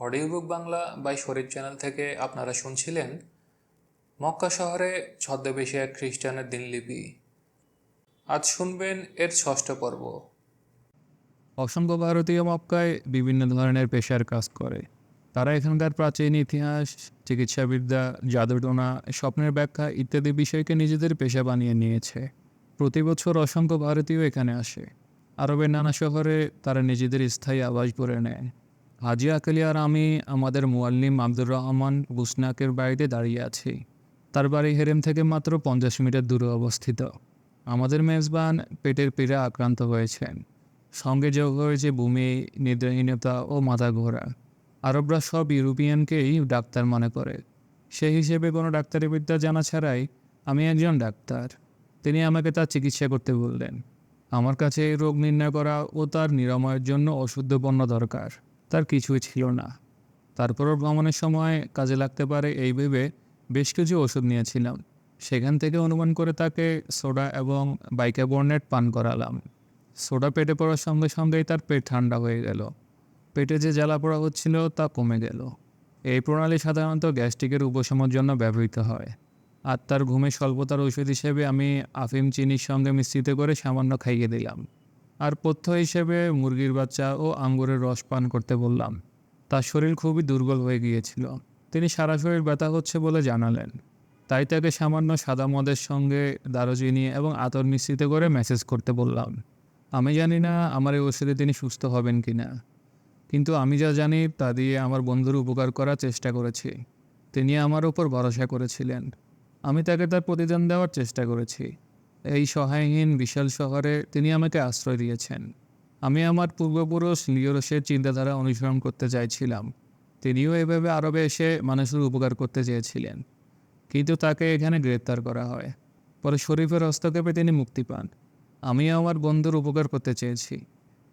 Audio book Bangla by Sharif channel থেকে আপনারা শুনছিলেন মক্কা শহরে ছদ্মবেশী এক খ্রিস্টানের দিনলিপি। আজ শুনবেন এর ষষ্ঠ পর্ব। অসংখ্য ভারতীয় মক্কায় বিভিন্ন ধরনের পেশার কাজ করে। তারা এখানকার প্রাচীন ইতিহাস, চিকিৎসাবিদ্যা, জাদুটোনা, স্বপ্নের ব্যাখ্যা ইত্যাদি বিষয়কে নিজেদের পেশা বানিয়ে নিয়েছে। প্রতি বছর অসংখ্য ভারতীয় এখানে আসে। আরবের নানা শহরে তারা নিজেদের স্থায়ী আবাস গড়ে নেয়। হাজি আকেলি আর আমি আমাদের মুয়াল্লিম আব্দুর রহমান বুসনাকের বাড়িতে দাঁড়িয়ে আছি। তার বাড়ি হেরেম থেকে মাত্র 50 মিটার দূরে অবস্থিত। আমাদের মেজবান পেটের পীড়া আক্রান্ত হয়েছেন। সঙ্গে যোগ হয়েছে বমি, নিদ্রাহীনতা ও মাথা ঘোরা। আরবরা সব ইউরোপিয়ানকেই ডাক্তার মনে করে। সেই হিসেবে কোনো ডাক্তারি বিদ্যা জানা ছাড়াই আমি একজন ডাক্তার। তিনি আমাকে তার চিকিৎসা করতে বললেন। আমার কাছে এই রোগ নির্ণয় করা ও তার নিরাময়ের জন্য অশুদ্ধ পণ্য দরকার। তার কিছুই ছিল না। তারপরও ভ্রমণের সময় কাজে লাগতে পারে এই ভেবে বেশ কিছু ওষুধ নিয়েছিলাম। সেখান থেকে অনুমান করে তাকে সোডা এবং বাইকার্বনেট পান করালাম। সোডা পেটে পড়ার সঙ্গে সঙ্গেই তার পেট ঠান্ডা হয়ে গেল। পেটে যে জ্বালা পোড়া হচ্ছিল তা কমে গেল। এই প্রণালী সাধারণত গ্যাস্ট্রিকের উপশমের জন্য ব্যবহৃত হয়। আর তার ঘুমের স্বল্পতার ওষুধ হিসেবে আমি আফিম চিনির সঙ্গে মিশ্রিত করে সামান্য খাইয়ে দিলাম। আর পথ্য হিসেবে মুরগির বাচ্চা ও আঙ্গুরের রস পান করতে বললাম। তার শরীর খুবই দুর্বল হয়ে গিয়েছিল। তিনি সারা শরীর ব্যথা হচ্ছে বলে জানালেন। তাই তাকে সামান্য সাদা মদের সঙ্গে দারুচিনি এবং আতর মিশ্রিত করে ম্যাসেজ করতে বললাম। আমি জানি না আমার এই ওষুধে তিনি সুস্থ হবেন কি না, কিন্তু আমি যা জানি তা দিয়ে আমার বন্ধুর উপকার করার চেষ্টা করেছি। তিনি আমার উপর ভরসা করেছিলেন। আমি তাকে তার প্রতিদান দেওয়ার চেষ্টা করেছি। এই সহায়হীন বিশাল শহরে তিনি আমাকে আশ্রয় দিয়েছেন। আমি আমার পূর্বপুরুষ লিওরসের চিন্তাধারা অনুসরণ করতে চাইছিলাম। তিনিও এভাবে আরবে এসে মানুষের উপকার করতে চেয়েছিলেন, কিন্তু তাকে এখানে গ্রেপ্তার করা হয়। পরে শরীফের হস্তক্ষেপে তিনি মুক্তি পান। আমি আমার বন্ধুর উপকার করতে চেয়েছি।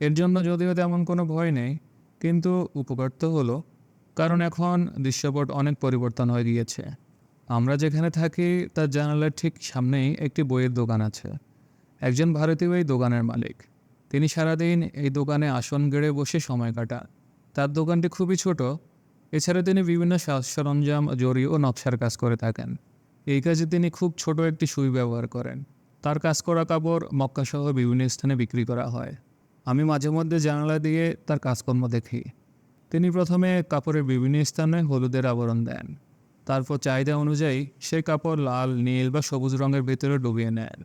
এর জন্য যদিও তেমন কোনো ভয় নেই, কিন্তু উপকার তো হলো। কারণ এখন দৃশ্যপট অনেক পরিবর্তন হয়ে গিয়েছে। আমরা যেখানে থাকি তার জানালার ঠিক সামনেই একটি বইয়ের দোকান আছে। একজন ভারতীয় এই দোকানের মালিক। তিনি সারাদিন এই দোকানে আসন গেড়ে বসে সময় কাটান। তার দোকানটি খুবই ছোট। এছাড়া তিনি বিভিন্ন সাজ সরঞ্জাম, জরি ও নকশার কাজ করে থাকেন। এই কাজে তিনি খুব ছোট একটি সুই ব্যবহার করেন। তার কাজ করা কাপড় মক্কাসহ বিভিন্ন স্থানে বিক্রি করা হয়। আমি মাঝে মধ্যে জানালা দিয়ে তার কাজকর্ম দেখি। তিনি প্রথমে কাপড়ের বিভিন্ন স্থানে হলুদের আবরণ দেন। তারপর চাহিদা অনুযায়ী সেই কাপড় লাল, নীল বা সবুজ রঙের ভেতরে ডুবিয়ে নেন।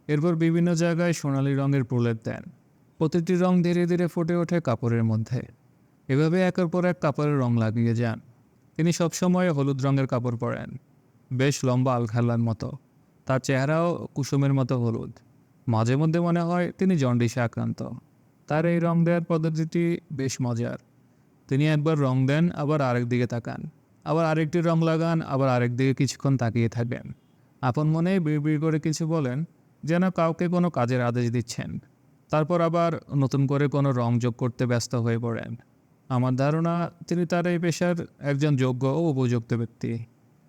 এরপর বিভিন্ন জায়গায় সোনালি রঙের প্রলেপ দেন। প্রতিটি রং ধীরে ধীরে ফুটে ওঠে কাপড়ের মধ্যে। এভাবে একের পর এক কাপড়ের রং লাগিয়ে যান। তিনি সবসময় হলুদ রঙের কাপড় পরেন, বেশ লম্বা আলখাল্লার মতো। তার চেহারাও কুসুমের মতো হলুদ। মাঝে মধ্যে মনে হয় তিনি জন্ডিসে আক্রান্ত। তার এই রং দেওয়ার পদ্ধতিটি বেশ মজার। তিনি একবার রং দেন, আবার আরেক দিকে তাকান, আবার আরেকটি রং লাগান, আবার আরেক দিকে কিছুক্ষণ তাকিয়ে থাকেন। আপন মনেই বিড়বিড় করে কিছু বলেন, যেন কাউকে কোনো কাজের আদেশ দিচ্ছেন। তারপর আবার নতুন করে কোনো রং যোগ করতে ব্যস্ত হয়ে পড়েন। আমার ধারণা তিনি তার এই পেশার একজন যোগ্য ও উপযুক্ত ব্যক্তি।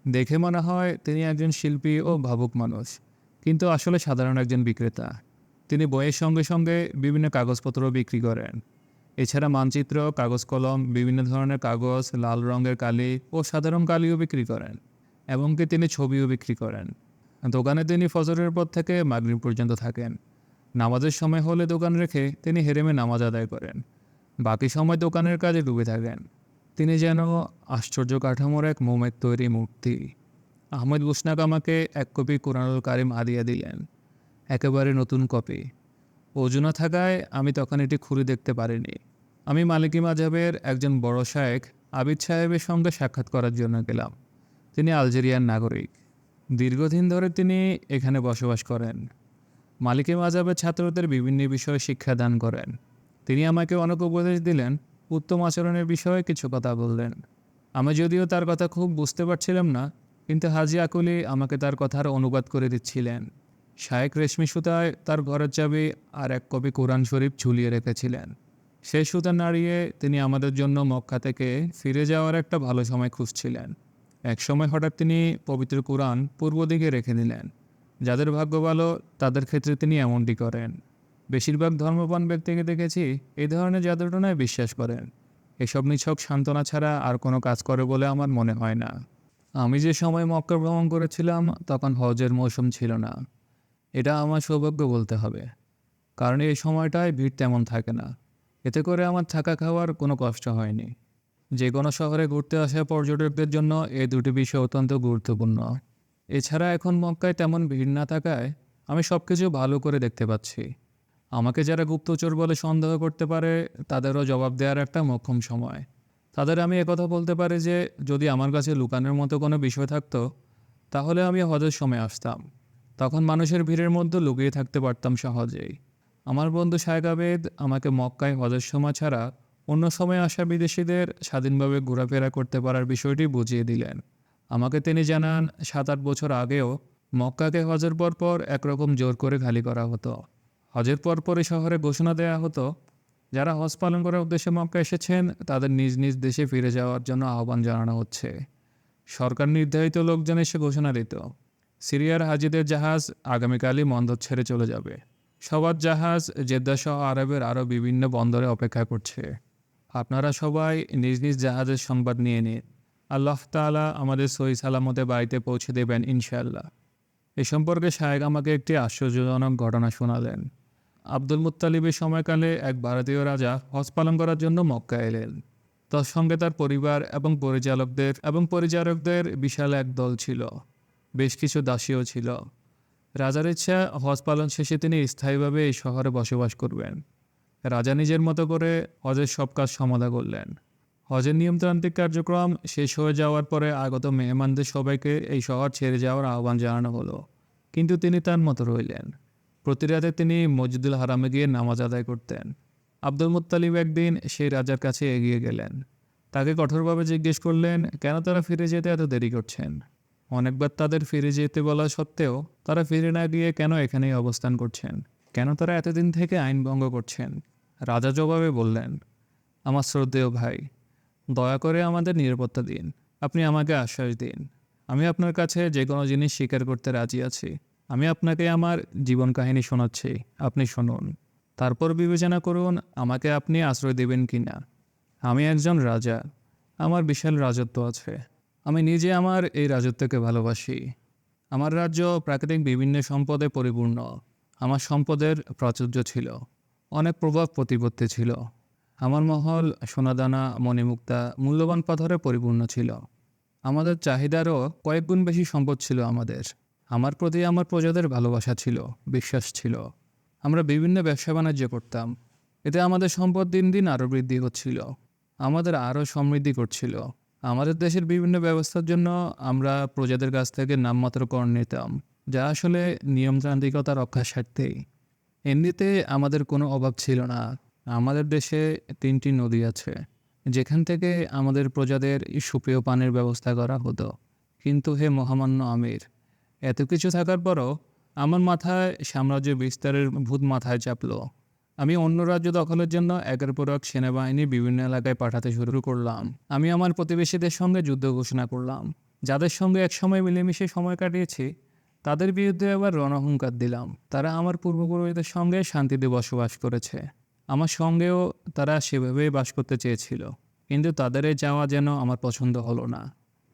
দেখে মনে হয় তিনি একজন শিল্পী ও ভাবুক মানুষ, কিন্তু আসলে সাধারণ একজন বিক্রেতা। তিনি বইয়ের সঙ্গে সঙ্গে বিভিন্ন কাগজপত্র বিক্রি করেন। এছাড়া মানচিত্র, কাগজ কলম, বিভিন্ন ধরনের কাগজ, লাল রঙের কালি ও সাধারণ কালিও বিক্রি করেন। এমনকি তিনি ছবিও বিক্রি করেন। দোকানে তিনি ফজরের পর থেকে মাগরিব পর্যন্ত থাকেন। নামাজের সময় হলে দোকান রেখে তিনি হেরেমে নামাজ আদায় করেন। বাকি সময় দোকানের কাজে ডুবে থাকেন। তিনি যেন আশ্চর্য কাঠামোর এক মোমের তৈরি মূর্তি। আহমেদ বুসনাক আমাকে এক কপি কোরআনুল কারিম হাদিয়া দিলেন, একেবারে নতুন কপি। ওজনা থাকায় আমি তখন এটি খুলে দেখতে পারিনি। আমি মালিকি মাযহাবের একজন বড় শায়েখ আবিদ সাহেবের সঙ্গে সাক্ষাৎ করার জন্য গেলাম। তিনি আলজেরিয়ার নাগরিক। দীর্ঘদিন ধরে তিনি এখানে বসবাস করেন। মালিকি মাযহাবের ছাত্রদের বিভিন্ন বিষয়ে শিক্ষাদান করেন। তিনি আমাকে অনেক উপদেশ দিলেন, উত্তম আচরণের বিষয়ে কিছু কথা বললেন। আমি যদিও তার কথা খুব বুঝতে পারছিলাম না, কিন্তু হাজি আকুলি আমাকে তার কথার অনুবাদ করে দিচ্ছিলেন। শায়েক রেশমি সুতায় তার ঘরের চাবি আর এক কপি কোরআন শরীফ ঝুলিয়ে রেখেছিলেন। সেই সুতা নাড়িয়ে তিনি আমাদের জন্য মক্কা থেকে ফিরে যাওয়ার একটা ভালো সময় খুঁজছিলেন। এক সময় হঠাৎ তিনি পবিত্র কোরআন পূর্ব দিকে রেখে দিলেন। যাদের ভাগ্য ভালো তাদের ক্ষেত্রে তিনি এমনটি করেন। বেশিরভাগ ধর্মপ্রাণ ব্যক্তিকে দেখেছি এই ধরনের জাদুটনায় বিশ্বাস করেন। এসব নিছক সান্ত্বনা ছাড়া আর কোনো কাজ করে বলে আমার মনে হয় না। আমি যে সময় মক্কা ভ্রমণ করেছিলাম তখন হজের মৌসুম ছিল না। এটা আমার সৌভাগ্য বলতে হবে, কারণ এই সময়টায় ভিড় তেমন থাকে না। এতে করে আমার থাকা খাওয়ার কোনো কষ্ট হয়নি। যে কোনো শহরে ঘুরতে আসা পর্যটকদের জন্য এই দুটি বিষয় অত্যন্ত গুরুত্বপূর্ণ। এছাড়া এখন মক্কায় তেমন ভিড় না থাকায় আমি সব কিছু ভালো করে দেখতে পাচ্ছি। আমাকে যারা গুপ্তচর বলে সন্দেহ করতে পারে তাদেরও জবাব দেওয়ার একটা মোক্ষম সময়। তাদের আমি একথা বলতে পারি যে যদি আমার কাছে লুকানোর মতো কোনো বিষয় থাকতো তাহলে আমি হজের সময় আসতাম। তখন মানুষের ভিড়ের মধ্যে লুকিয়ে থাকতে পারতাম সহজেই। আমার বন্ধু শায়েক আবেদ আমাকে মক্কায় হজের সময় ছাড়া অন্য সময় আসা বিদেশিদের স্বাধীনভাবে ঘোরাফেরা করতে পারার বিষয়টি বুঝিয়ে দিলেন। আমাকে তিনি জানান 7-8 বছর আগেও মক্কাকে হজের পরপর একরকম জোর করে খালি করা হতো। হজের পরপরই শহরে ঘোষণা দেয়া হতো যারা হজ পালন করার উদ্দেশ্যে মক্কা এসেছেন তাদের নিজ নিজ দেশে ফিরে যাওয়ার জন্য আহ্বান জানানো হচ্ছে। সরকার নির্ধারিত লোকজন এসে ঘোষণা দিত সিরিয়ার হাজিদের জাহাজ আগামীকালই বন্দর ছেড়ে চলে যাবে। সবার জাহাজ জেদ্দা সহ আরবের আরও বিভিন্ন বন্দরে অপেক্ষা করছে। আপনারা সবাই নিজ নিজ জাহাজের সংবাদ নিয়ে নিন। আল্লাহ তাআলা আমাদের সহি সালামতে বাড়িতে পৌঁছে দেবেন ইনশাআল্লাহ। এ সম্পর্কে শায়েক আমাকে একটি আশ্চর্যজনক ঘটনা শোনালেন। আব্দুল মুত্তালিবের সময়কালে এক ভারতীয় রাজা হজ পালন করার জন্য মক্কা এলেন। তার সঙ্গে তার পরিবার এবং পরিচারকদের বিশাল এক দল ছিল। বেশ কিছু দাসীও ছিল। রাজার ইচ্ছা হজ পালন শেষে তিনি স্থায়ীভাবে এই শহরে বসবাস করবেন। রাজা নিজের মতো করে হজের সব কাজ সমাধা করলেন। হজের নিয়মতান্ত্রিক কার্যক্রম শেষ হয়ে যাওয়ার পরে আগত মেহমানদের সবাইকে এই শহর ছেড়ে যাওয়ার আহ্বান জানানো হলো, কিন্তু তিনি তার মতো রইলেন। প্রতি রাতে তিনি মসজিদুল হারামে গিয়ে নামাজ আদায় করতেন। আব্দুল মুত্তালিব একদিন সেই রাজার কাছে এগিয়ে গেলেন। তাকে কঠোরভাবে জিজ্ঞেস করলেন কেন তারা ফিরে যেতে এত দেরি করছেন। অনেকবার তাদের ফিরে যেতে বলা সত্ত্বেও তারা ফিরে না গিয়ে কেন এখানেই অবস্থান করছেন, কেন তারা এতদিন থেকে আইন ভঙ্গ করছেন। রাজা জবাবে বললেন, আমার শ্রদ্ধেয় ভাই, দয়া করে আমাদের নিরাপত্তা দিন। আপনি আমাকে আশ্বাস দিন। আমি আপনার কাছে যে কোনো জিনিস স্বীকার করতে রাজি আছি। আমি আপনাকে আমার জীবন কাহিনী শোনাচ্ছি, আপনি শুনুন। তারপর বিবেচনা করুন আমাকে আপনি আশ্রয় দেবেন কি না। আমি একজন রাজা, আমার বিশাল রাজত্ব আছে। আমি নিজে আমার এই রাজত্বকে ভালোবাসি। আমার রাজ্য প্রাকৃতিক বিভিন্ন সম্পদে পরিপূর্ণ। আমার সম্পদের প্রাচুর্য ছিল, অনেক প্রভাব প্রতিপত্তি ছিল। আমার মহল সোনাদানা মণিমুক্তা মূল্যবান পাথরে পরিপূর্ণ ছিল। আমাদের চাহিদারও কয়েক গুণ বেশি সম্পদ ছিল আমাদের। আমার প্রতি আমার প্রজাদের ভালোবাসা ছিল, বিশ্বাস ছিল। আমরা বিভিন্ন ব্যবসা বাণিজ্য করতাম। এতে আমাদের সম্পদ দিন দিন আরও বৃদ্ধি হচ্ছিল, আমাদের আরও সমৃদ্ধি করছিল। আমাদের দেশের বিভিন্ন ব্যবস্থার জন্য আমরা প্রজাদের কাছ থেকে নামমাত্র কর নিতাম, যা আসলে নিয়মতান্ত্রিকতা রক্ষার স্বার্থেই। এমনিতে আমাদের কোনো অভাব ছিল না। আমাদের দেশে 3টি নদী আছে, যেখান থেকে আমাদের প্রজাদের সুপেয় পানির ব্যবস্থা করা হতো। কিন্তু হে মহামান্য আমির, এত কিছু থাকার পরও আমার মাথায় সাম্রাজ্য বিস্তারের ভূত মাথায় চাপলো। আমি অন্য রাজ্য দখলের জন্য একের পর এক সেনাবাহিনী বিভিন্ন এলাকায় পাঠাতে শুরু করলাম। আমি আমার প্রতিবেশীদের সঙ্গে যুদ্ধ ঘোষণা করলাম। যাদের সঙ্গে একসময় মিলেমিশে সময় কাটিয়েছি তাদের বিরুদ্ধে আবার রণহুঙ্কার দিলাম। তারা আমার পূর্বপুরুষদের সঙ্গে শান্তিতে বসবাস করেছে, আমার সঙ্গেও তারা সেভাবেই বাস করতে চেয়েছিল, কিন্তু তাদের এই যাওয়া যেন আমার পছন্দ হলো না।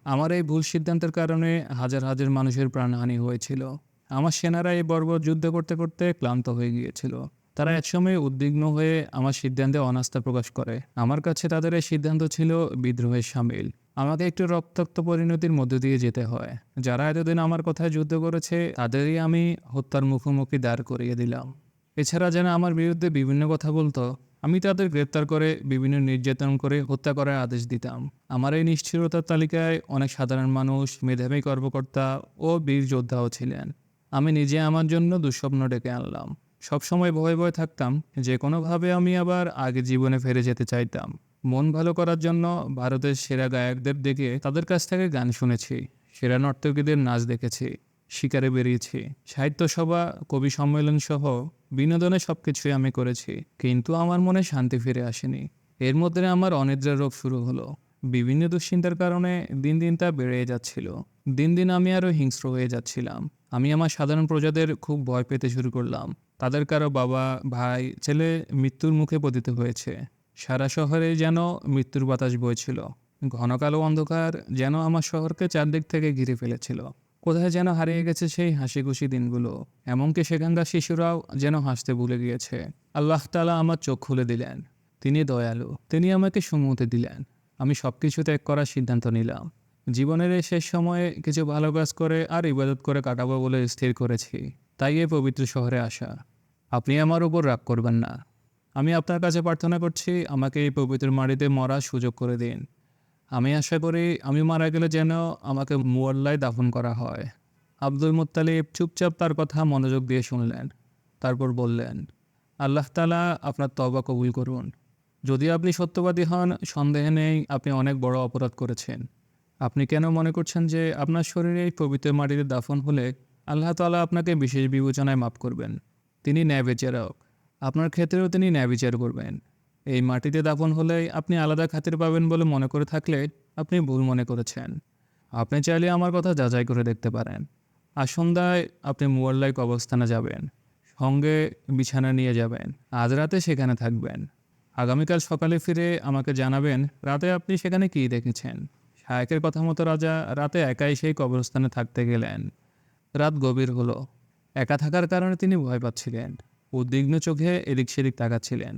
আমার এই ভুল সিদ্ধান্তের কারণে হাজার হাজার মানুষের প্রাণহানি হয়েছিল। আমার সেনারা এই বর্বর যুদ্ধ করতে করতে ক্লান্ত হয়ে গিয়েছিল। তারা একসময় উদ্বিগ্ন হয়ে আমার সিদ্ধান্তে অনাস্থা প্রকাশ করে। আমার কাছে তাদের এই সিদ্ধান্ত ছিল বিদ্রোহের সামিল। আমাকে একটু রক্তাক্ত পরিণতির মধ্য দিয়ে যেতে হয়। যারা এতদিন আমার কথায় যুদ্ধ করেছে তাদেরই আমি হত্যার মুখোমুখি দাঁড় করিয়ে দিলাম। এছাড়া যেন আমার বিরুদ্ধে বিভিন্ন কথা বলতো, আমি তাদের গ্রেপ্তার করে বিভিন্ন নির্যাতন করে হত্যা করার আদেশ দিতাম। আমার এই নিষ্ঠুরতার তালিকায় অনেক সাধারণ মানুষ, মেধাবী কর্মকর্তা ও বীর যোদ্ধাও ছিলেন। আমি নিজে আমার জন্য দুঃস্বপ্ন ডেকে আনলাম। সবসময় ভয়ে ভয়ে থাকতাম যে কোনোভাবে আমি আবার আগে জীবনে ফিরে যেতে চাইতাম। মন ভালো করার জন্য ভারতের সেরা গায়কদের দেখে তাদের কাছ থেকে গান শুনেছি, সেরা নর্তকীদের নাচ দেখেছি, শিকারে বেরিয়েছি, সাহিত্য সভা, কবি সম্মেলন সহ বিনোদনে সবকিছুই আমি করেছি, কিন্তু আমার মনে শান্তি ফিরে আসেনি। এর মধ্যে আমার অনিদ্রা রোগ শুরু হলো। বিভিন্ন দুশ্চিন্তার কারণে দিন দিন তা বেড়ে যাচ্ছিল। দিন দিন আমি আরও হিংস্র হয়ে যাচ্ছিলাম। আমি আমার সাধারণ প্রজাদের খুব ভয় পেতে শুরু করলাম। তাদের কারো বাবা, ভাই, ছেলে মৃত্যুর মুখে পতিত হয়েছে। সারা শহরে যেন মৃত্যুর বাতাস বইছিল। ঘন কালো অন্ধকার যেন আমার শহরকে চারদিক থেকে ঘিরে ফেলেছিল। কোথায় যেন হারিয়ে গেছে সেই হাসিখুশি দিনগুলো। এমনকি সেখানকার শিশুরাও যেন হাসতে ভুলে গিয়েছে। আল্লাহ তাআলা আমার চোখ খুলে দিলেন। তিনি দয়ালু। তিনি আমাকে সুমতি দিলেন। আমি সবকিছু ত্যাগ করার সিদ্ধান্ত নিলাম। জীবনের এই শেষ সময়ে কিছু ভালো কাজ করে আর ইবাদত করে কাটাবো বলে স্থির করেছি। তাই এই পবিত্র শহরে আসা। আপনি আমার উপর রাগ করবেন না। আমি আপনার কাছে প্রার্থনা করছি, আমাকে এই পবিত্র মাটিতে মরার সুযোগ করে দিন। আমি আশা করি আমি মারা গেলে যেন আমাকে মুয়াল্লায় দাফন করা হয়। আব্দুল মুত্তালিব চুপচাপ তার কথা মনোযোগ দিয়ে শুনলেন। তারপর বললেন, আল্লাহ তাআলা আপনার তওবা কবুল করুন। যদি আপনি সত্যবাদী হন, সন্দেহ নেই আপনি অনেক বড় অপরাধ করেছেন। আপনি কেন মনে করছেন যে আপনার শরীরে এই পবিত্র মাটিতে দাফন হলে আল্লাহ তাআলা আপনাকে বিশেষ বিবেচনায় মাফ করবেন? তিনি ন্যায় বিচারক। আপনার ক্ষেত্রেও তিনি ন্যায় বিচার করবেন। এই মাটিতে দাফন হলেই আপনি আলাদা খাতির পাবেন বলে মনে করে থাকলে আপনি ভুল মনে করেছেন। আপনি চাইলে আমার কথা যাচাই করে দেখতে পারেন। আজ সন্ধ্যায় আপনি মুয়াল্লায় কবরস্থানে যাবেন। সঙ্গে বিছানা নিয়ে যাবেন। আজ রাতে সেখানে থাকবেন। আগামীকাল সকালে ফিরে আমাকে জানাবেন রাতে আপনি সেখানে কী দেখেছেন। শায়েকের কথা মতো রাজা রাতে একাই সেই কবরস্থানে থাকতে গেলেন। রাত গভীর হলো। একা থাকার কারণে তিনি ভয় পাচ্ছিলেন। উদ্বিগ্ন চোখে এদিক সেদিক তাকাচ্ছিলেন।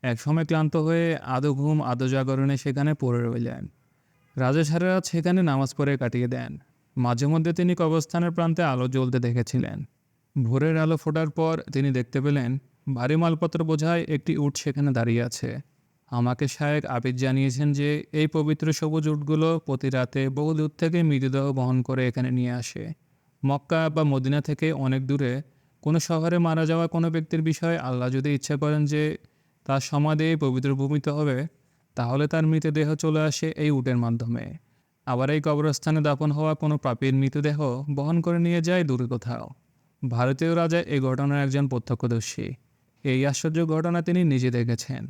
একসময় ক্লান্ত হয়ে আধো ঘুম আধো জাগরণে সেখানে পড়ে রইলেন। রাজা সারা রাত সেখানে নামাজ পড়ে কাটিয়ে দেন। মাঝে মধ্যে তিনি কবরস্থানের প্রান্তে আলো জ্বলতে দেখেছিলেন। ভোরের আলো ফোটার পর তিনি দেখতে পেলেন ভারী মালপত্র বোঝায় একটি উট সেখানে দাঁড়িয়ে আছে। আমাকে শায়েক আবিদ জানিয়েছেন যে এই পবিত্র সবুজ উটগুলো প্রতি রাতে বহু দূর থেকে মৃতদেহ বহন করে এখানে নিয়ে আসে। মক্কা বা মদিনা থেকে অনেক দূরে কোনো শহরে মারা যাওয়া কোনো ব্যক্তির বিষয়ে আল্লাহ যদি ইচ্ছা করেন যে তার সমাধি এই পবিত্র ভূমিতে হবে, তাহলে তার মৃতদেহ চলে আসে এই উটের মাধ্যমে। আবার এই কবরস্থানে দাফন হওয়া কোনো পাপীর মৃতদেহ বহন করে নিয়ে যায় দূরে কোথাও। ভারতীয় রাজা এই ঘটনার একজন প্রত্যক্ষদর্শী। এই আশ্চর্য ঘটনা তিনি নিজে দেখেছেন।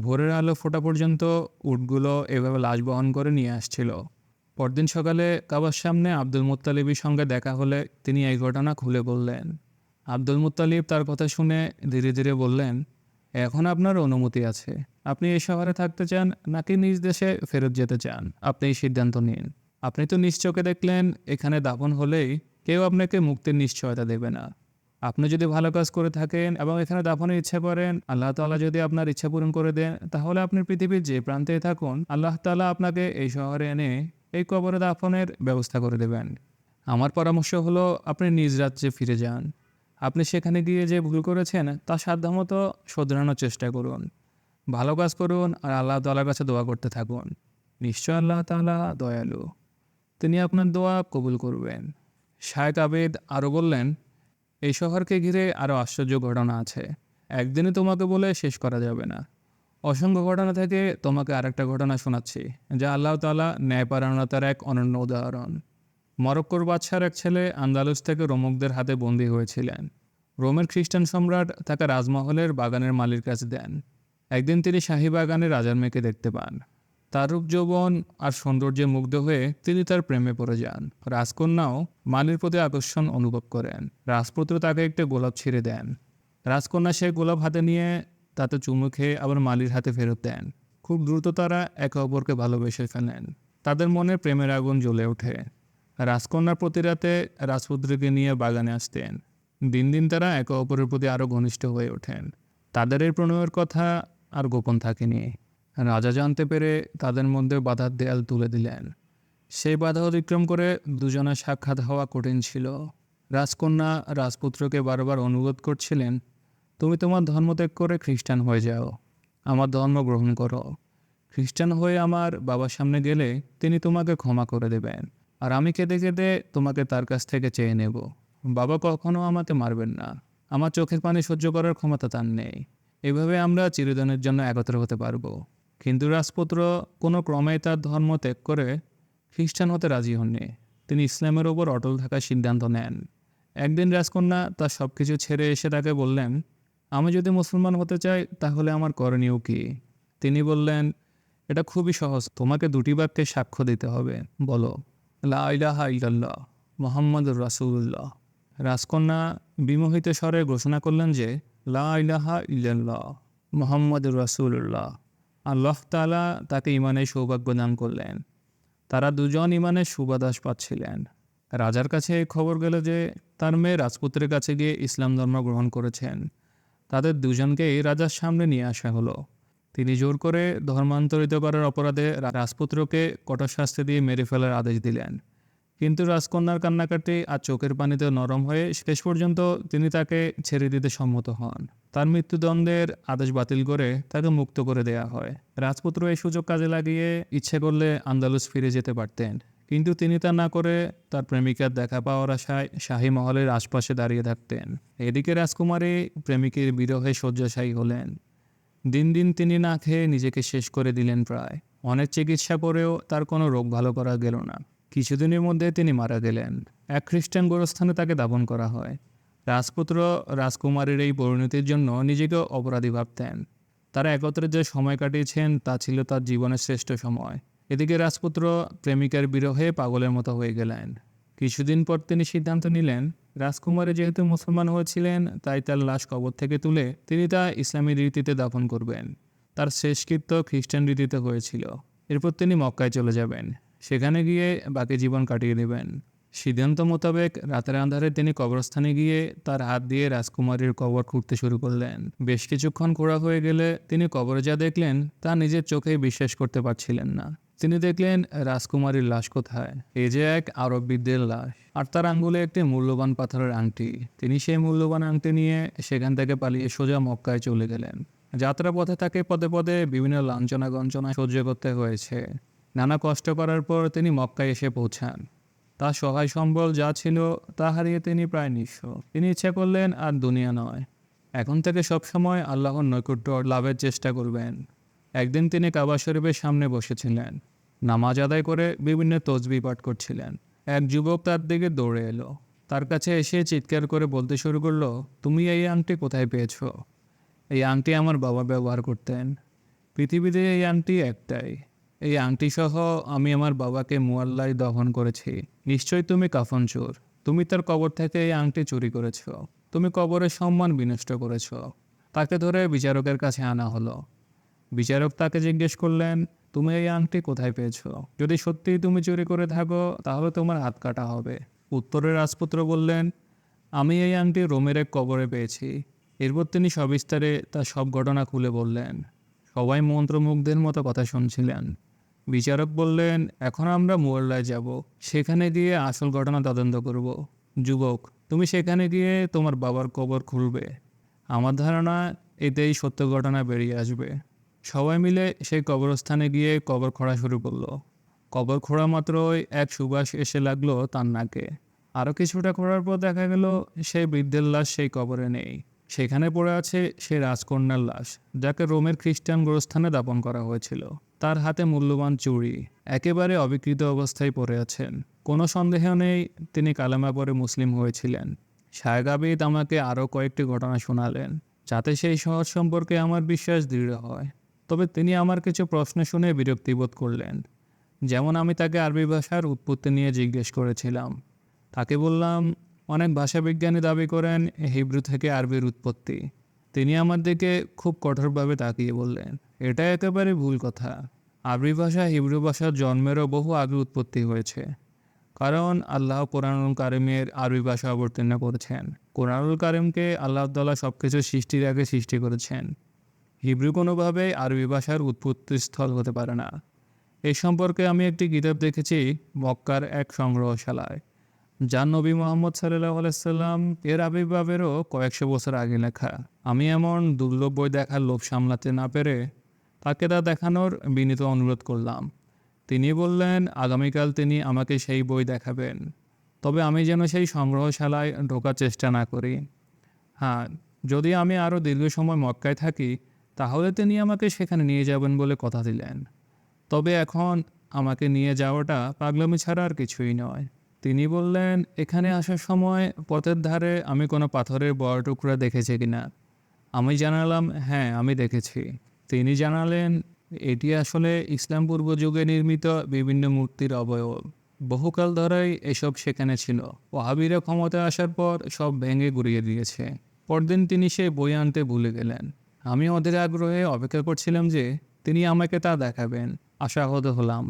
ভোরের আলো ফোটা পর্যন্ত উটগুলো এভাবে লাশ বহন করে নিয়ে আসছিল। পরদিন সকালে কাবার সামনে আব্দুল মুত্তালিবের সঙ্গে দেখা হলে তিনি এই ঘটনা খুলে বললেন। আব্দুল মুত্তালিব তার কথা শুনে ধীরে ধীরে বললেন, এখন আপনার অনুমতি আছে। আপনি এই শহরে থাকতে চান নাকি নিজ দেশে ফেরত যেতে চান, আপনি এই সিদ্ধান্ত নিন। আপনি তো নিজ চোখে দেখলেন এখানে দাফন হলেই কেউ আপনাকে মুক্তির নিশ্চয়তা দেবে না। আপনি যদি ভালো কাজ করে থাকেন এবং এখানে দাফনের ইচ্ছা করেন, আল্লাহ তাআলা যদি আপনার ইচ্ছা পূরণ করে দেন, তাহলে আপনি পৃথিবীর যে প্রান্তেই থাকুন, আল্লাহ তাআলা আপনাকে এই শহরে এনে এই কবরে দাফনের ব্যবস্থা করে দেবেন। আমার পরামর্শ হলো আপনি নিজ রাজ্যে ফিরে যান। আপনি সেখানে গিয়ে যে ভুল করেছেন তা সাধ্যমতো শোধরানোর চেষ্টা করুন। ভালো কাজ করুন আর আল্লাহ তাআলার কাছে দোয়া করতে থাকুন। নিশ্চয় আল্লাহ তাআলা দয়ালু। তিনি আপনার দোয়া কবুল করবেন। শায়েক আবেদ আরও বললেন, এই শহরকে ঘিরে আরও আশ্চর্য ঘটনা আছে। একদিনে তোমাকে বলে শেষ করা যাবে না। অসংখ্য ঘটনা থেকে তোমাকে আরেকটা ঘটনা শোনাচ্ছি, যা আল্লাহ তাআলা ন্যায়পরায়ণতার এক অনন্য উদাহরণ। মরক্কোর বাদশার এক ছেলে আন্দালুস থেকে রোমকদের হাতে বন্দী হয়েছিলেন। রোমের খ্রিস্টান সম্রাট তাকে রাজমহলের বাগানের মালির কাছে দেন। একদিন তিনি শাহী বাগানে রাজার মেয়েকে দেখতে পান। তার রূপ যৌবন আর সৌন্দর্যে মুগ্ধ হয়ে তিনি তার প্রেমে পড়ে যান। রাজকন্যাও মালির প্রতি আকর্ষণ অনুভব করেন। রাজপুত্র তাকে একটা গোলাপ ছিঁড়ে দেন। রাজকন্যা সেই গোলাপ হাতে নিয়ে তাতে চুমু খেয়ে আবার মালির হাতে ফেরত দেন। খুব দ্রুত তারা একে অপরকে ভালোবেসে ফেলেন। তাদের মনে প্রেমের আগুন জ্বলে ওঠে। রাজকন্যা প্রতি রাতে রাজপুত্রকে নিয়ে বাগানে আসতেন। দিন দিন তারা একে অপরের প্রতি আরও ঘনিষ্ঠ হয়ে ওঠেন। তাদের এই প্রণয়ের কথা আর গোপন থাকেনি। রাজা জানতে পেরে তাদের মধ্যে বাধার দেয়াল তুলে দিলেন। সেই বাধা অতিক্রম করে দুজনের সাক্ষাৎ হওয়া কঠিন ছিল। রাজকন্যা রাজপুত্রকে বারবার অনুরোধ করছিলেন, তুমি তোমার ধর্ম ত্যাগ করে খ্রিস্টান হয়ে যাও, আমার ধর্ম গ্রহণ করো। খ্রিস্টান হয়ে আমার বাবার সামনে গেলে তিনি তোমাকে ক্ষমা করে দেবেন, আর আমি কেঁদে কেঁদে তোমাকে তার কাছ থেকে চেয়ে নেব। বাবা কখনো আমাকে মারবেন না। আমার চোখের পানি সহ্য করার ক্ষমতা তার নেই। এভাবে আমরা চিরদিনের জন্য একত্র হতে পারবো। কিন্তু রাজপুত্র কোনো ক্রমেই তার ধর্ম ত্যাগ করে খ্রিস্টান হতে রাজি হননি। তিনি ইসলামের ওপর অটল থাকার সিদ্ধান্ত নেন। একদিন রাজকন্যা তার সব কিছু ছেড়ে এসে তাকে বললেন, আমি যদি মুসলমান হতে চাই তাহলে আমার করণীয় কী? তিনি বললেন, এটা খুবই সহজ, তোমাকে দুটি বাক্যে সাক্ষ্য দিতে হবে। বলো, লা ইলাহা ইল্লাল্লাহ মুহাম্মাদুর রাসূলুল্লাহ। রাজকন্যা বিমোহিত স্বরে ঘোষণা করলেন যে লা ইলাহা ইল্লাল্লাহ মুহাম্মাদুর রাসূলুল্লাহ। আল্লাহ তাআলা তাকে ঈমানের সৌভাগ্য দান করলেন। তারা দুজন ঈমানের সুবাতাস পাচ্ছিলেন। রাজার কাছে এই খবর গেল যে তার মেয়ে রাজপুত্রের কাছে গিয়ে ইসলাম ধর্ম গ্রহণ করেছেন। তাদের দুজনকেই রাজার সামনে নিয়ে আসা হলো। তিনি জোর করে ধর্মান্তরিত করার অপরাধে রাজপুত্রকে কঠোর শাস্তি দিয়ে মেরে ফেলার আদেশ দিলেন। কিন্তু রাজকন্যার কান্নাকাটি আর চোখের পানিতে নরম হয়ে শেষ পর্যন্ত তিনি তাকে ছেড়ে দিতে সম্মত হন। তার মৃত্যুদণ্ডের আদেশ বাতিল করে তাকে মুক্ত করে দেয়া হয়। রাজপুত্র এই সুযোগ কাজে লাগিয়ে ইচ্ছে করলে আন্দালুস ফিরে যেতে পারতেন, কিন্তু তিনি তা না করে তার প্রেমিকার দেখা পাওয়ার আশায় শাহী মহলের আশপাশে দাঁড়িয়ে থাকতেন। এদিকে রাজকুমারী প্রেমিকের বিরহে শয্যাশায়ী হলেন। দিন দিন তিনি না খেয়ে নিজেকে শেষ করে দিলেন প্রায়। অনেক চিকিৎসা করেও তার কোনো রোগ ভালো করা গেল না। কিছুদিনের মধ্যে তিনি মারা গেলেন। এক খ্রিস্টান গোরস্থানে তাকে দাফন করা হয়। রাজপুত্র রাজকুমারীর এই পরিণতির জন্য নিজেকে অপরাধী ভাবতেন। তারা একত্রে যে সময় কাটিয়েছেন তা ছিল তার জীবনের শ্রেষ্ঠ সময়। এদিকে রাজপুত্র প্রেমিকার বিরহে পাগলের মতো হয়ে গেলেন। কিছুদিন পর তিনি সিদ্ধান্ত নিলেন, রাজকুমারী যেহেতু মুসলমান হয়েছিলেন, তাই তার লাশ কবর থেকে তুলে তিনি তা ইসলামী রীতিতে দাফন করবেন। তার শেষকৃত্য খ্রিস্টান রীতিতে হয়েছিল। এরপর তিনি মক্কায় চলে যাবেন। সেখানে গিয়ে বাকি জীবন কাটিয়ে দেবেন। সিদ্ধান্ত মোতাবেক রাতের আঁধারে তিনি কবরস্থানে গিয়ে তার হাত দিয়ে রাজকুমারীর কবর খুঁড়তে শুরু করলেন। বেশ কিছুক্ষণ খোঁড়া হয়ে গেলে তিনি কবরে যা দেখলেন তা নিজের চোখেই বিশ্বাস করতে পারছিলেন না। তিনি দেখলেন রাজকুমারীর লাশ কোথায়। এ যে এক আরব বৃদ্ধের লাশ, আর তার আঙ্গুলে একটি মূল্যবান পাথরের আংটি। তিনি সেই মূল্যবান আংটি নিয়ে সেখান থেকে পালিয়ে সোজা মক্কায় চলে গেলেন। যাত্রা পথে তাকে পদে পদে বিভিন্ন লাঞ্ছনা গঞ্জনা সহ্য করতে হয়েছে। নানা কষ্ট করার পর তিনি মক্কায় এসে পৌঁছান। তার সহায় সম্বল যা ছিল তা হারিয়ে তিনি প্রায় নিঃস্ব। তিনি ইচ্ছা করলেন আর দুনিয়া নয়, এখন থেকে সবসময় আল্লাহর নৈকট্য লাভের চেষ্টা করবেন। একদিন তিনি কাবা শরীফের সামনে বসেছিলেন, নামাজ আদায় করে বিভিন্ন তসবিহ পাঠ করছিলেন। এক যুবক তার দিকে দৌড়ে এলো। তার কাছে এসে চিৎকার করে বলতে শুরু করলো, তুমি এই আংটি কোথায় পেয়েছো? এই আংটি আমার বাবা ব্যবহার করতেন। পৃথিবীতে এই আংটি একটাই। এই আংটি সহ আমি আমার বাবাকে মুয়াল্লায় দফন করেছি। নিশ্চয়ই তুমি কাফনচোর। তুমি তার কবর থেকে এই আংটি চুরি করেছ। তুমি কবরের সম্মান বিনষ্ট করেছ। তাকে ধরে বিচারকের কাছে আনা হলো। বিচারক তাকে জিজ্ঞেস করলেন, তুমি এই আংটি কোথায় পেয়েছো? যদি সত্যিই তুমি চুরি করে থাকো তাহলে তোমার হাত কাটা হবে। উত্তরে রাজপুত্র বললেন, আমি এই আংটি রোমের এক কবরে পেয়েছি। এরপর তিনি সবিস্তারে তার সব ঘটনা খুলে বললেন। সবাই মন্ত্রমুগ্ধের মতো কথা শুনছিলেন। বিচারক বললেন, এখন আমরা মুয়াল্লায় যাব। সেখানে গিয়ে আসল ঘটনা তদন্ত করব। যুবক, তুমি সেখানে গিয়ে তোমার বাবার কবর খুলবে। আমার ধারণা এতেই সত্য ঘটনা বেরিয়ে আসবে। সবাই মিলে সেই কবরস্থানে গিয়ে কবর খোঁড়া শুরু করলো। কবর খোঁড়া মাত্রই এক সুবাস এসে লাগলো তার নাকে। আরও কিছুটা খোঁড়ার পর দেখা গেল সেই বৃদ্ধের লাশ সেই কবরে নেই। সেখানে পড়ে আছে সেই রাজকন্যার লাশ, যাকে রোমের খ্রিস্টান গোরস্থানে দাপন করা হয়েছিল। তার হাতে মূল্যবান চুড়ি একেবারে অবিকৃত অবস্থায় পড়ে আছেন। কোনো সন্দেহ নেই তিনি কালেমা পড়ে মুসলিম হয়েছিলেন। শায়েখ আবিদ আমাকে আরও কয়েকটি ঘটনা শোনালেন, যাতে সেই শহর সম্পর্কে আমার বিশ্বাস দৃঢ় হয়। তবে তিনি আমার কিছু প্রশ্ন শুনে বিরক্তিবোধ করলেন। যেমন আমি তাকে আরবি ভাষার উৎপত্তি নিয়ে জিজ্ঞেস করেছিলাম। তাকে বললাম, অনেক ভাষাবিজ্ঞানী দাবি করেন হিব্রু থেকে আরবির উৎপত্তি। তিনি আমার দিকে খুব কঠোরভাবে তাকিয়ে বললেন, এটা একেবারে ভুল কথা। আরবি ভাষা হিব্রু ভাষার জন্মেরও বহু আগে উৎপত্তি হয়েছে। কারণ আল্লাহ কোরআনুল কারিমের আরবি ভাষা অবতীর্ণ করেছেন। কোরআনুল কারিমকে আল্লাহ তাআলা সব কিছু সৃষ্টির আগে সৃষ্টি করেছেন। হিব্রু কোনোভাবেই আরবি ভাষার উৎপত্তিস্থল হতে পারে না। এই সম্পর্কে আমি একটি কিতাব দেখেছি মক্কার এক সংগ্রহশালায়, যা নবী মোহাম্মদ সাল্লাল্লাহু আলাইহি সাল্লাম এর আবির্ভাবেরও কয়েকশো বছর আগে লেখা। আমি এমন দুর্লভ বই দেখার লোভ সামলাতে না পেরে তাকে তা দেখানোর বিনীত অনুরোধ করলাম। তিনি বললেন আগামীকাল তিনি আমাকে সেই বই দেখাবেন, তবে আমি যেন সেই সংগ্রহশালায় ঢোকার চেষ্টা না করি। হ্যাঁ, যদি আমি আরও দীর্ঘ সময় মক্কায় থাকি তাহলে তিনি আমাকে সেখানে নিয়ে যাবেন বলে কথা দিলেন। তবে এখন আমাকে নিয়ে যাওয়াটা পাগলামি ছাড়া আর কিছুই নয়। তিনি বললেন, এখানে আসার সময় পথের ধারে আমি কোনো পাথরের বড় টুকরা দেখেছি কিনা। আমি জানালাম, হ্যাঁ আমি দেখেছি। তিনি জানালেন, এটি আসলে ইসলাম পূর্ব যুগে নির্মিত বিভিন্ন মূর্তির অবয়ব। বহুকাল ধরেই এসব সেখানে ছিল। ওয়াহাবিরা ক্ষমতায় আসার পর সব ভেঙে গুঁড়িয়ে দিয়েছে। পরদিন তিনি সেই বই আনতে ভুলে গেলেন। আমি ওদের আগ্রহে অপেক্ষা করছিলাম যে তিনি আমাকে তা দেখাবেন। আশাহত হলাম।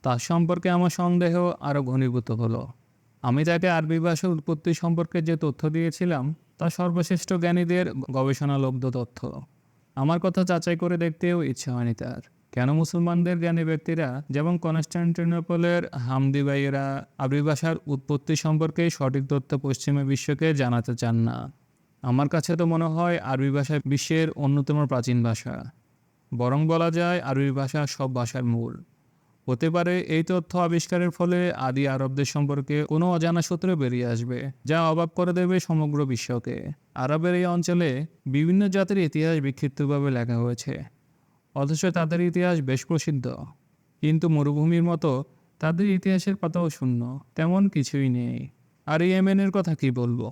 তার সম্পর্কে আমার সন্দেহ আরও ঘনীভূত হলো। আমি তাকে আরবি ভাষার উৎপত্তি সম্পর্কে যে তথ্য দিয়েছিলাম তা সর্বশ্রেষ্ঠ জ্ঞানীদের গবেষণালব্ধ তথ্য। আমার কথা যাচাই করে দেখতেও ইচ্ছে হয়নি তার। কেন মুসলমানদের জ্ঞানী ব্যক্তিরা যেমন কনস্টান্টিনোপলের হামদি ভাইয়েরা আরবি ভাষার উৎপত্তি সম্পর্কে সঠিক তথ্য পশ্চিমা বিশ্বকে জানাতে চান না? আমার কাছে তো মনে হয় আরবি ভাষা বিশ্বের অন্যতম প্রাচীন ভাষা। বরং বলা যায় আরবি ভাষা সব ভাষার মূল। হতে পারে এই তথ্য আবিষ্কারের ফলে আদি আরবদের সম্পর্কে কোনো অজানা সূত্র বেরিয়ে আসবে, যা অবাক করে দেবে সমগ্র বিশ্বকে। আরবের এই অঞ্চলে বিভিন্ন জাতির ইতিহাস বিক্ষিপ্তভাবে লেখা হয়েছে, অথচ তাদের ইতিহাস বেশ প্রসিদ্ধ। কিন্তু মরুভূমির মতো তাদের ইতিহাসের পাতাও শূন্য, তেমন কিছুই নেই। আর ইয়েমেনের কথা কি বলবো?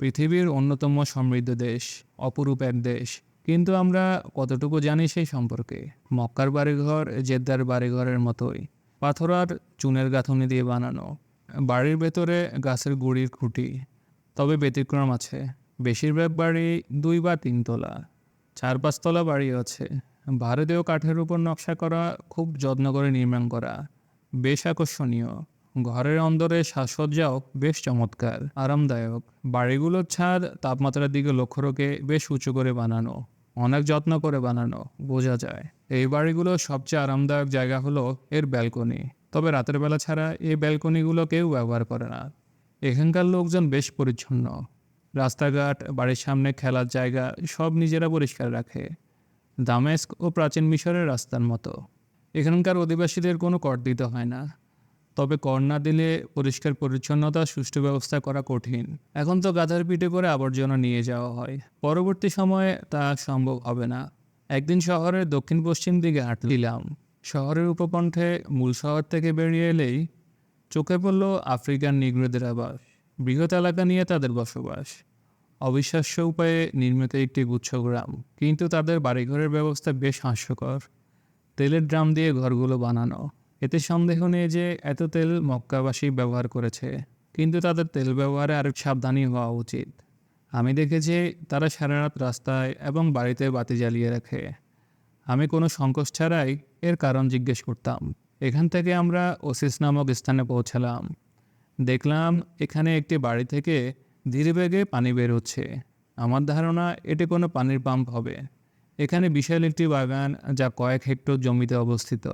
পৃথিবীর অন্যতম সমৃদ্ধ দেশ, অপরূপ এক দেশ, কিন্তু আমরা কতটুকু জানি সেই সম্পর্কে? মক্কার বাড়িঘর জেদ্দার বাড়িঘরের মতোই, পাথর আর চুনের গাঁথনি দিয়ে বানানো। বাড়ির ভেতরে গাছের গুঁড়ির খুঁটি। তবে ব্যতিক্রম আছে। বেশিরভাগ বাড়ি 2 বা 3 তলা, 4-5 তলা বাড়ি আছে। ভারতীয় কাঠের উপর নকশা করা, খুব যত্ন করে নির্মাণ করা, বেশ আকর্ষণীয়। ঘরের অন্দরে সাজসজ্জাও বেশ চমৎকার, আরামদায়ক। বাড়িগুলোর ছাদ তাপমাত্রার দিকে লক্ষ্য রেখে বেশ উঁচু করে বানানো, অনেক যত্ন করে বানানো, বোঝা যায়। এই বাড়িগুলোর সবচেয়ে আরামদায়ক জায়গা হলো এর ব্যালকনি। তবে রাতের বেলা ছাড়া এই ব্যালকনিগুলো কেউ ব্যবহার করে না। এখানকার লোকজন বেশ পরিচ্ছন্ন। রাস্তাঘাট, বাড়ির সামনে খেলার জায়গা সব নিজেরা পরিষ্কার রাখে। দামেস্ক ও প্রাচীন মিশরের রাস্তার মতো। এখানকার অধিবাসীদের কোনো কর দিতে হয় না। তবে কর না দিলে পরিষ্কার পরিচ্ছন্নতা সুষ্ঠু ব্যবস্থা করা কঠিন। এখন তো গাধার পিঠে করে আবর্জনা নিয়ে যাওয়া হয়। পরবর্তী সময়ে তা সম্ভব হবে না। একদিন শহরের দক্ষিণ পশ্চিম দিকে হাঁটছিলাম। শহরের উপকণ্ঠে মূল শহর থেকে বেরিয়ে এলেই চোখে পড়ল আফ্রিকান নিগ্রোদের আবাস। বৃহৎ এলাকা নিয়ে তাদের বসবাস। অবিশ্বাস্য উপায়ে নির্মিত একটি গুচ্ছ গ্রাম, কিন্তু তাদের বাড়িঘরের ব্যবস্থা বেশ হাস্যকর। তেলের ড্রাম দিয়ে ঘরগুলো বানানো। এতে সন্দেহ নেই যে এত তেল মক্কাবাসী ব্যবহার করেছে, কিন্তু তাদের তেল ব্যবহারে আরও সাবধানী হওয়া উচিত। আমি দেখেছি তারা সারা রাত রাস্তায় এবং বাড়িতে বাতি জ্বালিয়ে রাখে। আমি কোনো সংকোচ ছাড়াই এর কারণ জিজ্ঞেস করতাম। এখান থেকে আমরা ওসিস নামক স্থানে পৌঁছালাম। দেখলাম এখানে একটি বাড়ি থেকে ধীরে বেগে পানি বের হচ্ছে। আমার ধারণা এটি কোনো পানির পাম্প হবে। এখানে বিশাল একটি বাগান, যা কয়েক হেক্টর জমিতে অবস্থিত।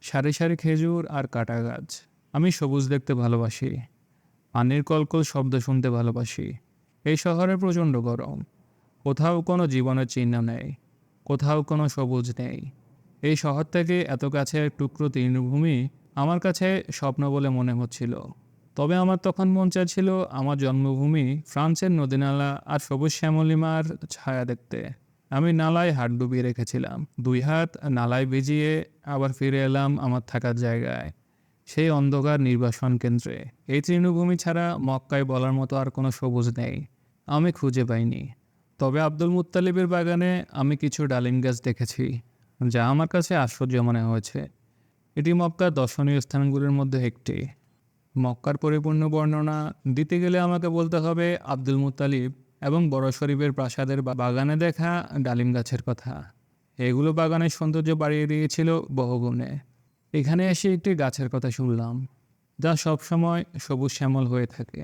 সারি সারি খেজুর আর কাটা গাছ। আমি সবুজ দেখতে ভালোবাসি, পানির কলকল শব্দ শুনতে ভালোবাসি। এই শহরে প্রচণ্ড গরম। কোথাও কোনো জীবনের চিহ্ন নেই, কোথাও কোনো সবুজ নেই। এই শহর থেকে এত কাছে এক টুকরো তৃণভূমি আমার কাছে স্বপ্ন বলে মনে হচ্ছিল। তবে আমার তখন মন চাইছিল আমার জন্মভূমি ফ্রান্সের নদীনালা আর সবুজ শ্যামলিমার ছায়া দেখতে। আমি নালায় হাত ডুবিয়ে রেখেছিলাম, 2 হাত নালায় ভিজিয়ে আবার ফিরে এলাম আমার থাকার জায়গায়, সেই অন্ধকার নির্বাসন কেন্দ্রে। এই তৃণভূমি ছাড়া মক্কায় বলার মতো আর কোনো সবুজ নেই, আমি খুঁজে পাইনি। তবে আব্দুল মুত্তালিবের বাগানে আমি কিছু ডালিম গাছ দেখেছি, যা আমার কাছে আশ্চর্য মনে হয়েছে। এটি মক্কার দর্শনীয় স্থানগুলির মধ্যে একটি। মক্কার পরিপূর্ণ বর্ণনা দিতে গেলে আমাকে বলতে হবে আব্দুল মুত্তালিব এবং বড় শরীফের প্রাসাদের বাগানে দেখা ডালিম গাছের কথা। এগুলো বাগানের সৌন্দর্য বাড়িয়ে দিয়েছিল বহুগুণে। এখানে এসে একটি গাছের কথা শুনলাম, যা সবসময় সবুজ শ্যামল হয়ে থাকে।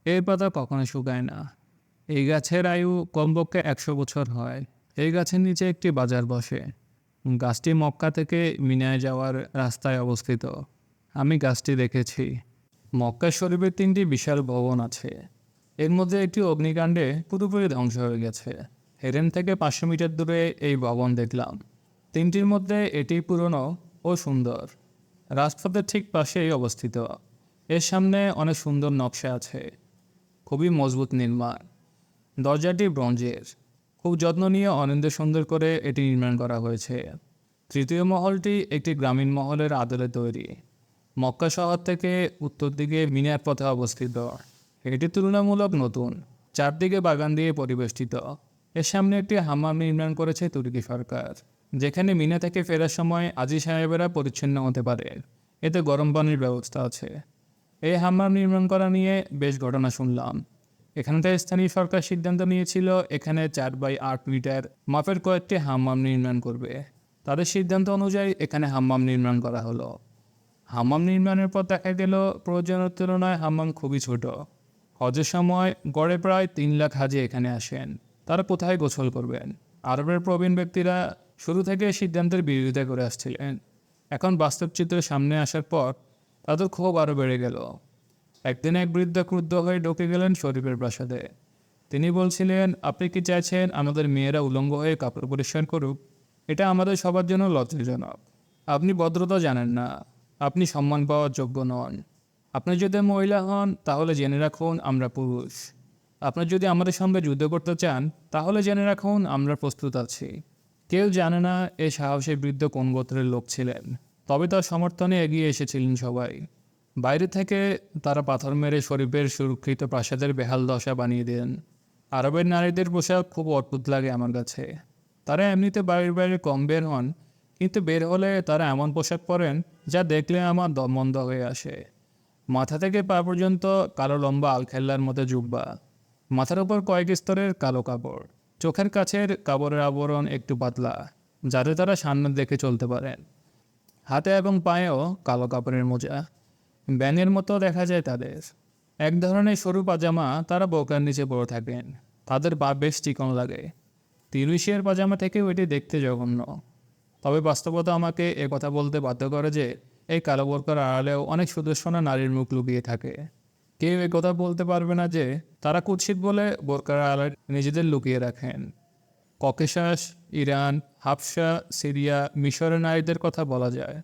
এর পাতা কখনো শুকায় না। এই গাছের আয়ু কমপক্ষে 100 বছর হয়। এই গাছের নিচে একটি বাজার বসে। গাছটি মক্কা থেকে মিনায় যাওয়ার রাস্তায় অবস্থিত। আমি গাছটি দেখেছি। মক্কা শরীফের 3টি বিশাল ভবন আছে। এর মধ্যে একটি অগ্নিকাণ্ডে পুরোপুরি ধ্বংস হয়ে গেছে। হেরেন থেকে 500 মিটার দূরে এই ভবন দেখলাম। 3টির মধ্যে এটি পুরনো ও সুন্দর। রাজপথের ঠিক পাশেই অবস্থিত। এর সামনে অনেক সুন্দর নকশা আছে, খুবই মজবুত নির্মাণ। দরজাটি ব্রোঞ্জের। খুব যত্ন নিয়ে অনিন্দ সুন্দর করে এটি নির্মাণ করা হয়েছে। 3য় মহলটি একটি গ্রামীণ মহলের আদলে তৈরি। মক্কা শহর থেকে উত্তর দিকে মিনার পথে অবস্থিত। এটি তুলনামূলক নতুন, চারদিকে বাগান দিয়ে পরিবেষ্টিত। এর সামনে একটি হাম্মাম নির্মাণ করেছে তুর্কি সরকার, যেখানে মিনা থেকে ফেরার সময় আজি সাহেবেরা পরিচ্ছন্ন হতে পারে। এতে গরম পানির ব্যবস্থা আছে। এই হাম্মাম নির্মাণ করা নিয়ে বেশ ঘটনা শুনলাম। এখানকার স্থানীয় সরকার সিদ্ধান্ত নিয়েছিল এখানে 4 বাই 8 মিটার মাপের কয়েকটি হাম্মাম নির্মাণ করবে। তাদের সিদ্ধান্ত অনুযায়ী এখানে হাম্মাম নির্মাণ করা হলো। হাম্মাম নির্মাণের পর দেখা গেল প্রয়োজনের তুলনায় হাম্মাম খুবই ছোট। হজের সময় গড়ে প্রায় 3 লাখ হাজি এখানে আসেন। তারা কোথায় গোসল করবেন? আরবের প্রবীণ ব্যক্তিরা শুরু থেকে সিদ্ধান্তের বিরোধিতা করে আসছিলেন। এখন বাস্তব চিত্র সামনে আসার পর তাদের ক্ষোভ আরও বেড়ে গেল। একদিন এক বৃদ্ধ ক্রুদ্ধ হয়ে ঢুকে গেলেন শরীফের প্রাসাদে। তিনি বলছিলেন, আপনি কি চাইছেন আমাদের মেয়েরা উলঙ্গ হয়ে কাপড় পরিষ্কার করুক? এটা আমাদের সবার জন্য লজ্জাজনক। আপনি ভদ্রতা জানেন না, আপনি সম্মান পাওয়ার যোগ্য নন। আপনি যদি মহিলা হন তাহলে জেনে রাখুন আমরা পুরুষ। আপনি যদি আমাদের সঙ্গে যুদ্ধ করতে চান তাহলে জেনে রাখুন আমরা প্রস্তুত আছি। কেউ জানে না এই সাহসী বৃদ্ধ কোন গোত্রের লোক ছিলেন, তবে তার সমর্থনে এগিয়ে এসেছিলেন সবাই। বাইরে থেকে তারা পাথর মেরে শরীফের সুরক্ষিত প্রাসাদের বেহাল দশা বানিয়ে দেন। আরবের নারীদের পোশাক খুব অদ্ভুত লাগে আমার কাছে। তারা এমনিতে বাড়ির বাইরে কম বের হন, কিন্তু বের হলে তারা এমন পোশাক পরেন যা দেখলে আমার দম বন্ধ হয়ে আসে। মাথা থেকে পা পর্যন্ত কালো লম্বা আলখেল্লার মতো জুব্বা, মাথার উপর কয়েক স্তরের কালো কাপড়, চোখের কাছের কাপড়ের আবরণ একটু পাতলা, যাতে তারা সামনে দেখে চলতে পারেন। হাতে এবং পায়েও কালো কাপড়ের মোজা, ব্যাঙের মতো দেখা যায় তাদের। এক ধরনের সরু পাজামা তারা বোকার নিচে পড়ে থাকেন। তাদের পা বেশ চিকন লাগে। তিরুশিয়ার পাজামা থেকেও এটি দেখতে জঘন্য। তবে বাস্তবতা আমাকে কথা বলতে বাধ্য করে যে এই কালো বোরকার আড়ালেও অনেক সুদর্শনা নারীর মুখ লুকিয়ে থাকে। কেউ কথা বলতে পারবে না যে তারা কুৎসিত বলে বোরকার আড়ালে নিজেদের লুকিয়ে রাখেন। ককেশাস, ইরান, হাবশা, সিরিয়া, মিশরের নারীদের কথা বলা যায়।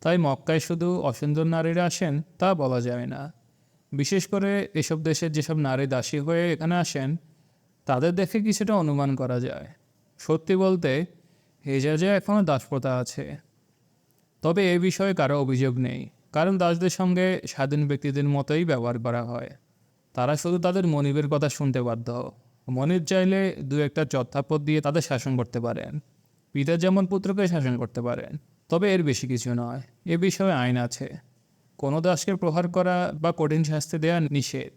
তাই মক্কায় শুধু অসুন্দর নারীরা আসেন তা বলা যায় না। বিশেষ করে এসব দেশের যেসব নারী দাসী হয়ে এখানে আসেন তাদের দেখে কিছুটা অনুমান করা যায়। সত্যি বলতে হেজাজে এখনও দাসপ্রথা আছে, তবে এ বিষয়ে কারো অভিযোগ নেই, কারণ দাসদের সঙ্গে স্বাধীন ব্যক্তিদের মতোই ব্যবহার করা হয়। তারা শুধু তাদের মনিবের কথা শুনতে বাধ্য। মনিব চাইলে দু একটা চত্থাপদ দিয়ে তাদের শাসন করতে পারেন। পিতা যেমন পুত্রকে শাসন করতে পারেন, তবে এর বেশি কিছু নয়। এ বিষয়ে আইন আছে। কোনো দাসকে প্রহার করা বা কঠিন শাস্তি দেওয়া নিষেধ।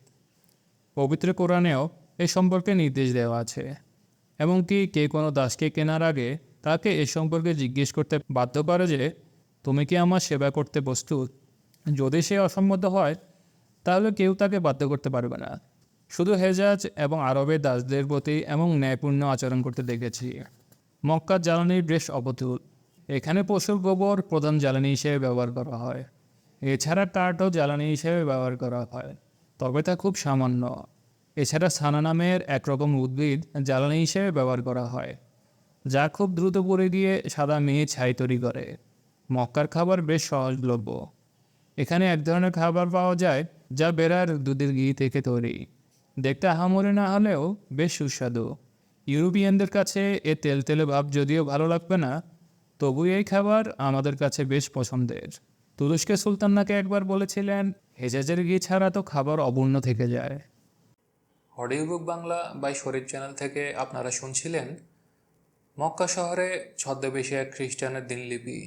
পবিত্র কোরআনেও এ সম্পর্কে নির্দেশ দেওয়া আছে। এমনকি কে কোনো দাসকে কেনার আগে তাকে এ সম্পর্কে জিজ্ঞেস করতে বাধ্য করে যে তুমি কি আমার সেবা করতে প্রস্তুত? যদি সে অসম্মত হয় তাহলে কেউ তাকে বাধ্য করতে পারবে না। শুধু হেজাজ এবং আরবের দাসদের প্রতি এমন ন্যায়পূর্ণ আচরণ করতে দেখেছি। মক্কার জ্বালানির বেশ অপ্রতুল। এখানে পশুর গোবর প্রধান জ্বালানি হিসেবে ব্যবহার করা হয়। এছাড়া কাঠও জ্বালানি হিসেবে ব্যবহার করা হয়, তবে তা খুব সামান্য। এছাড়া সানা নামের একরকম উদ্ভিদ জ্বালানি হিসেবে ব্যবহার করা হয়, যা খুব দ্রুত পড়ে গিয়ে সাদা মেয়ে ছাই তৈরি করে। মক্কার খাবার বেশ সহজলভ্য। এখানে এক ধরনের খাবার পাওয়া যায় যা বেড়ার দুধের ঘি থেকে তৈরি। দেখতে আহামরি না হলেও বেশ সুস্বাদু। ইউরোপিয়ানদের কাছে এ তেলতেলে ভাব যদিও ভালো লাগবে না, তবু এই খাবার আমাদের কাছে বেশ পছন্দের। তুরস্কের সুলতান নাকি একবার বলেছিলেন, হেজাজের ঘি ছাড়া তো খাবার অপূর্ণ থেকে যায়। Audio book Bangla by Sharif channel থেকে আপনারা শুনছিলেন মক্কা শহরে ছদ্মবেশী এক খ্রিস্টানের দিনলিপি।